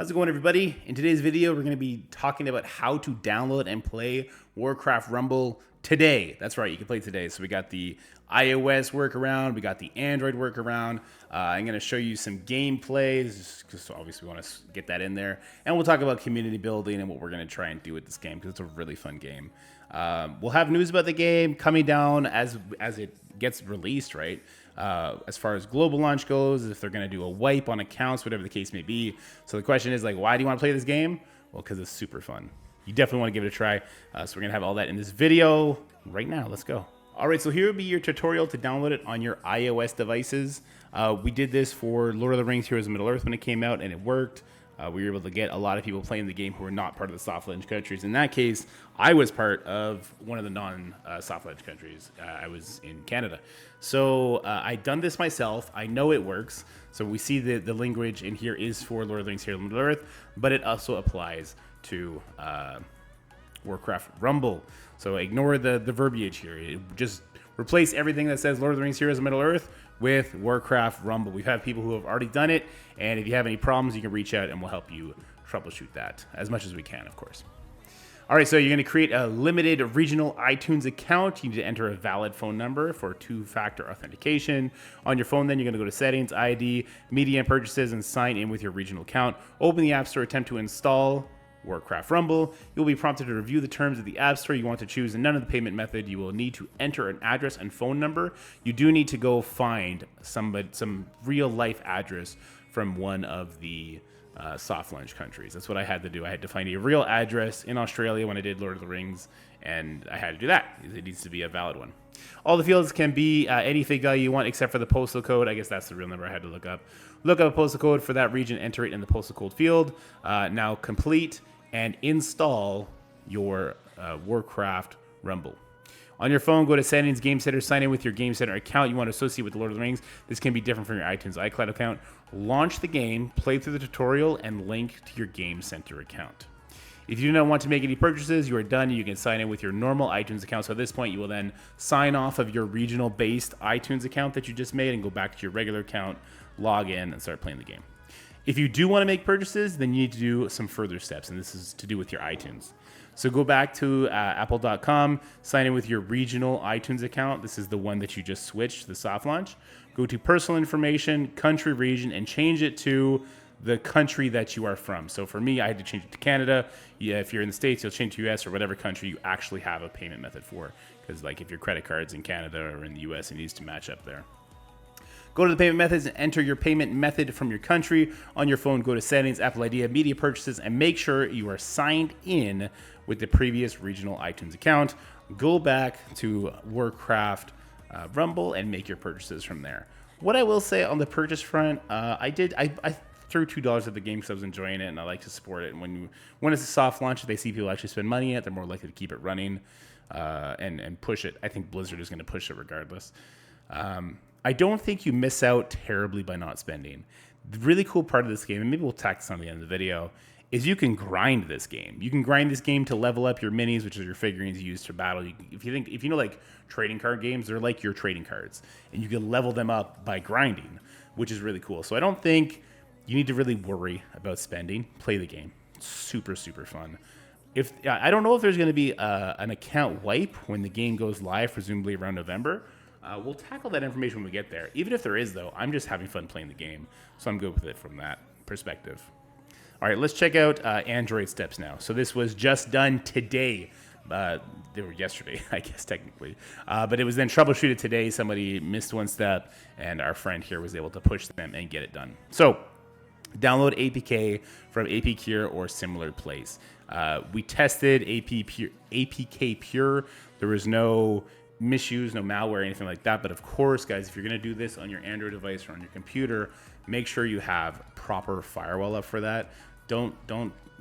How's it going, everybody? In today's video, we're going to be talking about how to download and play Warcraft Rumble today. That's right, you can play today. So we got the iOS workaround, we got the Android workaround. I'm going to show you some gameplay, because obviously we want to get that in there. And we'll talk about community building and what we're going to try and do with this game, because it's a really fun game. We'll have news about the game coming down as it gets released, right? As far as global launch goes, if they're going to do a wipe on accounts, whatever the case may be. So the question is, like, why do you want to play this game? Well, because it's super fun. You definitely want to give it a try. So we're going to have all that in this video right now. Let's go. All right, so here would be your tutorial to download it on your iOS devices. We did this for Lord of the Rings Heroes of Middle-earth when it came out, and it worked. We were able to get a lot of people playing the game who were not part of the soft launch countries. In that case, I was part of one of the non-soft launch countries. I was in Canada. So I've done this myself. I know it works. So we see the language in here is for Lord of the Rings Heroes of Middle-earth, but it also applies to Warcraft Rumble. So ignore the verbiage here. Just replace everything that says Lord of the Rings Heroes of Middle-earth with Warcraft Rumble. We've had people who have already done it, and if you have any problems, you can reach out and we'll help you troubleshoot that as much as we can, of course. All right, so you're going to create a limited regional iTunes account. You need to enter a valid phone number for two-factor authentication. On your phone, then you're going to go to Settings, ID, Media and Purchases, and sign in with your regional account. Open the App Store, attempt to install Warcraft Rumble. You'll be prompted to review the terms of the App Store. You want to choose none of the payment method. You will need to enter an address and phone number. You do need to go find some real life address from one of the soft launch countries. That's what I had to do. I had to find a real address in Australia when I did Lord of the Rings, and I had to do that. It needs to be a valid one. All the fields can be any fake value you want except for the postal code. I guess that's the real number I had to look up. Look up a postal code for that region, enter it in the postal code field. Now complete and install your Warcraft Rumble. On your phone, go to Settings, Game Center, sign in with your Game Center account you want to associate with the Lord of the Rings. This can be different from your iTunes iCloud account. Launch the game, play through the tutorial, and link to your Game Center account. If you do not want to make any purchases, you are done. You can sign in with your normal iTunes account. So at this point, you will then sign off of your regional-based iTunes account that you just made and go back to your regular account, log in, and start playing the game. If you do want to make purchases, then you need to do some further steps, and this is to do with your iTunes. So go back to apple.com, sign in with your regional iTunes account. This is the one that you just switched to the soft launch. Go to personal information, country, region, and change it to the country that you are from. So for me, I had to change it to Canada. Yeah, if you're in the States, you'll change to US or whatever country you actually have a payment method for. Because like if your credit card's in Canada or in the US, it needs to match up there. Go to the payment methods and enter your payment method from your country. On your phone, go to Settings, Apple ID, Media Purchases, and make sure you are signed in with the previous regional iTunes account. Go back to Warcraft Rumble and make your purchases from there. What I will say on the purchase front, I threw $2 at the game because I was enjoying it and I like to support it. And when it's a soft launch, if they see people actually spend money in it, they're more likely to keep it running and push it. I think Blizzard is going to push it regardless. I don't think you miss out terribly by not spending. The really cool part of this game, and maybe we'll tack this on the end of the video, is you can grind this game. You can grind this game to level up your minis, which are your figurines used to battle. If you know like trading card games, they're like your trading cards, and you can level them up by grinding, which is really cool. So I don't think you need to really worry about spending. Play the game. It's super, super fun. I don't know if there's going to be an account wipe when the game goes live, presumably around November. We'll tackle that information when we get there. Even if there is, though, I'm just having fun playing the game, so I'm good with it from that perspective. All right, let's check out Android steps now. So this was just done today. They were yesterday, I guess, technically. But it was then troubleshooted today. Somebody missed one step, and our friend here was able to push them and get it done. So download APK from APK or similar place. We tested APK Pure. There was no misuse, no malware, anything like that. But of course, guys, if you're going to do this on your Android device or on your computer, make sure you have proper firewall up for that. Don't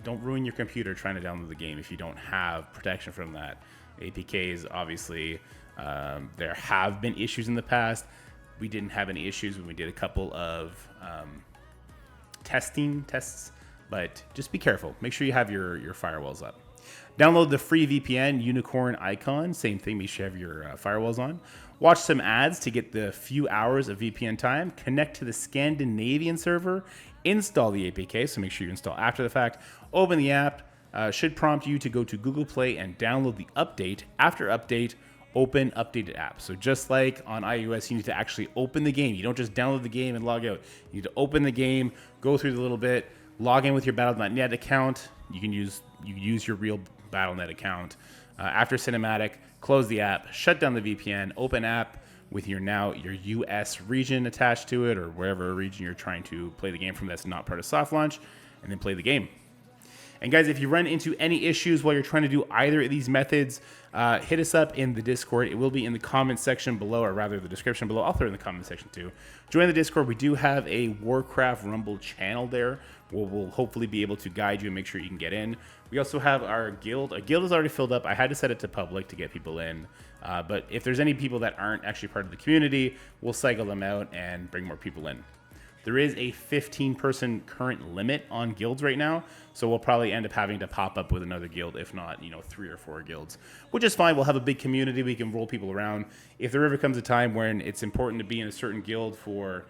ruin your computer trying to download the game if you don't have protection from that. APKs, obviously, there have been issues in the past. We didn't have any issues when we did a couple of tests, but just be careful. Make sure you have your firewalls up. Download the free VPN unicorn icon. Same thing, make sure you have your firewalls on. Watch some ads to get the few hours of VPN time. Connect to the Scandinavian server. Install the APK, so make sure you install after the fact. Open the app. Should prompt you to go to Google Play and download the update. After update, open updated app. So just like on iOS, you need to actually open the game. You don't just download the game and log out. You need to open the game, go through the little bit, log in with your Battle.net account. You can use your real Battle.net account. After cinematic, close the app, shut down the VPN, open app with your US region attached to it, or wherever region you're trying to play the game from that's not part of soft launch, and then play the game. And guys, if you run into any issues while you're trying to do either of these methods, hit us up in the Discord. It will be in the comments section below, or rather the description below. I'll throw it in the comment section too. Join the Discord. We do have a Warcraft Rumble channel there where we'll hopefully be able to guide you and make sure you can get in. We also have our guild. Our guild is already filled up. I had to set it to public to get people in. But if there's any people that aren't actually part of the community, we'll cycle them out and bring more people in. There is a 15-person current limit on guilds right now, so we'll probably end up having to pop up with another guild, if not, 3 or 4 guilds, which is fine. We'll have a big community. We can roll people around. If there ever comes a time when it's important to be in a certain guild for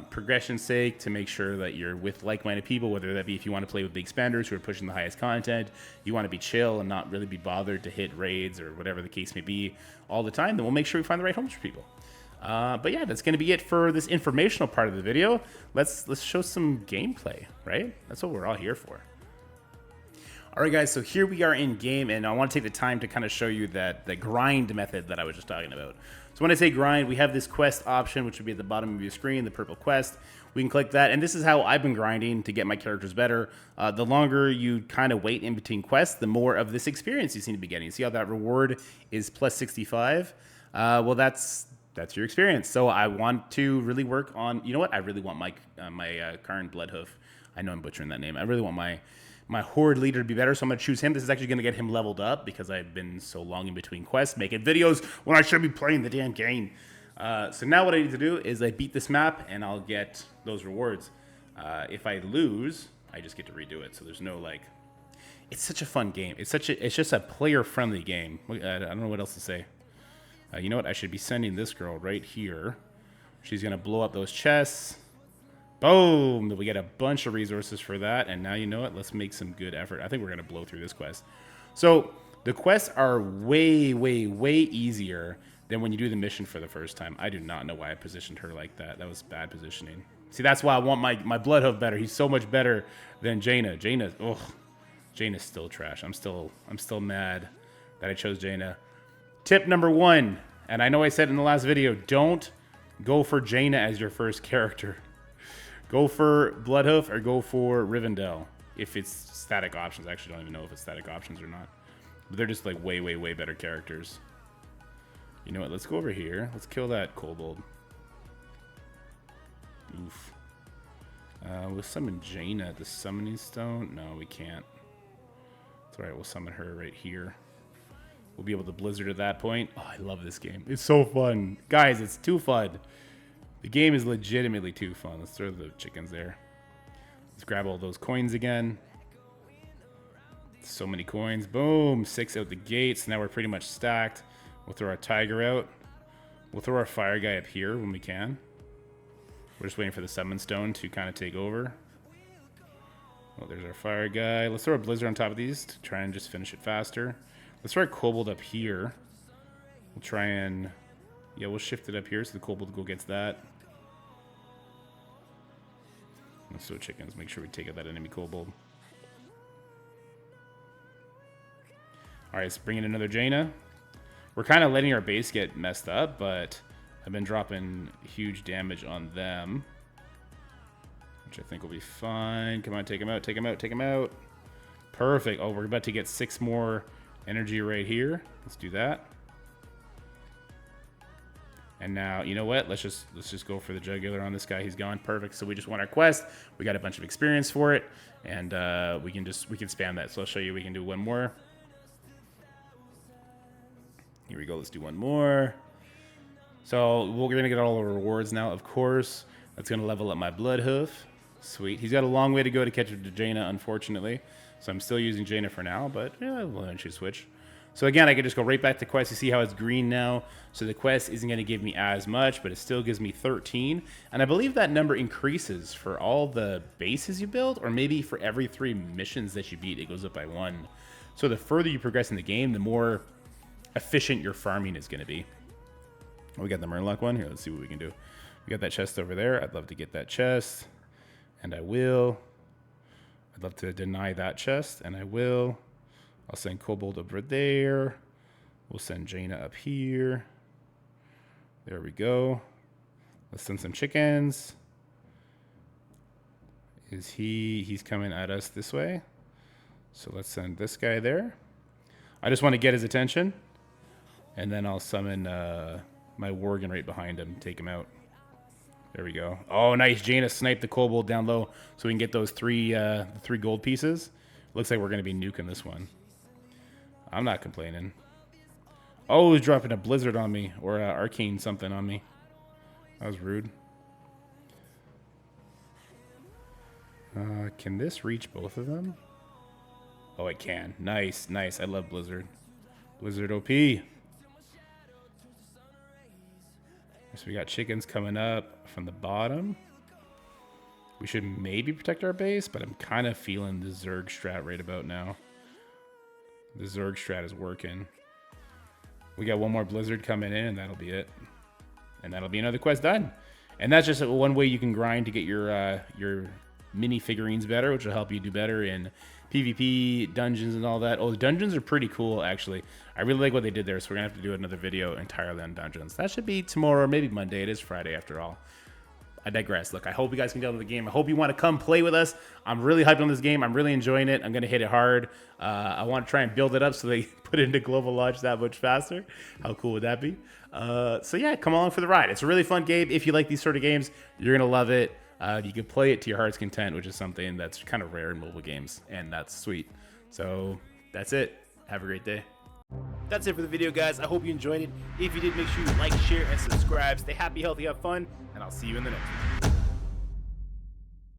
progression's sake, to make sure that you're with like-minded people, whether that be if you want to play with the expanders who are pushing the highest content, you want to be chill and not really be bothered to hit raids or whatever the case may be all the time, then we'll make sure we find the right homes for people. But yeah, that's going to be it for this informational part of the video. Let's show some gameplay, right? That's what we're all here for. All right, guys, so here we are in game, and I want to take the time to kind of show you the grind method that I was just talking about. So when I say grind, we have this quest option, which would be at the bottom of your screen, the purple quest. We can click that, and this is how I've been grinding to get my characters better. The longer you kind of wait in between quests, the more of this experience you seem to be getting. See how that reward is plus 65? Well, that's your experience. So I want to really work on, you know what? I really want my Karn Bloodhoof. I know I'm butchering that name. I really want my horde leader to be better, so I'm going to choose him. This is actually going to get him leveled up because I've been so long in between quests making videos when I should be playing the damn game. So now what I need to do is I beat this map and I'll get those rewards. If I lose, I just get to redo it. So there's no it's such a fun game. It's just a player-friendly game. I don't know what else to say. You know what? I should be sending this girl right here. She's going to blow up those chests. Boom! We get a bunch of resources for that. And now, you know what? Let's make some good effort. I think we're going to blow through this quest. So the quests are way, way, way easier than when you do the mission for the first time. I do not know why I positioned her like that. That was bad positioning. See, that's why I want my Bloodhoof better. He's so much better than Jaina. Jaina's still trash. I'm still mad that I chose Jaina. Tip number 1, and I know I said in the last video, don't go for Jaina as your first character. Go for Bloodhoof or go for Rivendell if it's static options. I actually don't even know if it's static options or not. But they're just like way, way, way better characters. You know what? Let's go over here. Let's kill that kobold. Oof. We'll summon Jaina at the summoning stone. No, we can't. It's alright. We'll summon her right here. We'll be able to blizzard at that point. Oh, I love this game. It's so fun. Guys, it's too fun. The game is legitimately too fun. Let's throw the chickens there. Let's grab all those coins again. So many coins. Boom. 6 out the gates. Now we're pretty much stacked. We'll throw our tiger out. We'll throw our fire guy up here when we can. We're just waiting for the summon stone to kind of take over. Oh, there's our fire guy. Let's throw a blizzard on top of these to try and just finish it faster. Let's throw our kobold up here. We'll try and... yeah, we'll shift it up here so the kobold go gets that. Let's throw chickens. Make sure we take out that enemy kobold. Alright, let's bring in another Jaina. We're kind of letting our base get messed up, but I've been dropping huge damage on them, which I think will be fine. Come on, take him out, take him out, take him out. Perfect. Oh, we're about to get 6 more energy right here. Let's do that. And now, you know what? Let's just go for the jugular on this guy. He's gone. Perfect. So we just won our quest. We got a bunch of experience for it, and we can spam that. So I'll show you. We can do one more. Here we go. Let's do one more. So we're gonna get all the rewards now. Of course, that's gonna level up my Bloodhoof. Sweet. He's got a long way to go to catch up to Jaina, unfortunately. So I'm still using Jaina for now, but yeah, we'll eventually switch. So again, I can just go right back to quest. You see how it's green now? So the quest isn't going to give me as much, but it still gives me 13. And I believe that number increases for all the bases you build, or maybe for every 3 missions that you beat, it goes up by 1. So the further you progress in the game, the more efficient your farming is going to be. We got the Murloc one. Here, let's see what we can do. We got that chest over there. I'd love to get that chest, and I will. I'd love to deny that chest, and I will. I'll send Kobold over there. We'll send Jaina up here. There we go. Let's send some chickens. He's coming at us this way. So let's send this guy there. I just want to get his attention. And then I'll summon my Worgen right behind him, take him out. There we go. Oh, nice. Jaina sniped the Kobold down low so we can get those 3 gold pieces. Looks like we're going to be nuking this one. I'm not complaining. Oh, he's dropping a Blizzard on me, or Arcane something on me. That was rude. Can this reach both of them? Oh, it can. Nice, nice. I love Blizzard. Blizzard OP. So we got chickens coming up from the bottom. We should maybe protect our base, but I'm kind of feeling the Zerg strat right about now. The Zerg strat is working. We got one more Blizzard coming in, and that'll be it. And that'll be another quest done. And that's just one way you can grind to get your mini figurines better, which will help you do better in PvP, dungeons, and all that. Oh, the dungeons are pretty cool, actually. I really like what they did there, so we're going to have to do another video entirely on dungeons. That should be tomorrow or maybe Monday. It is Friday, after all. I digress. Look, I hope you guys can download the game. I hope you want to come play with us. I'm really hyped on this game. I'm really enjoying it. I'm going to hit it hard. I want to try and build it up so they put it into global launch that much faster. How cool would that be? So yeah, come along for the ride. It's a really fun game. If you like these sort of games, you're going to love it. You can play it to your heart's content, which is something that's kind of rare in mobile games, and that's sweet. So that's it. Have a great day. That's it for the video, guys. I hope you enjoyed it. If you did, make sure you like, share, and subscribe. Stay happy, healthy, have fun, and I'll see you in the next one.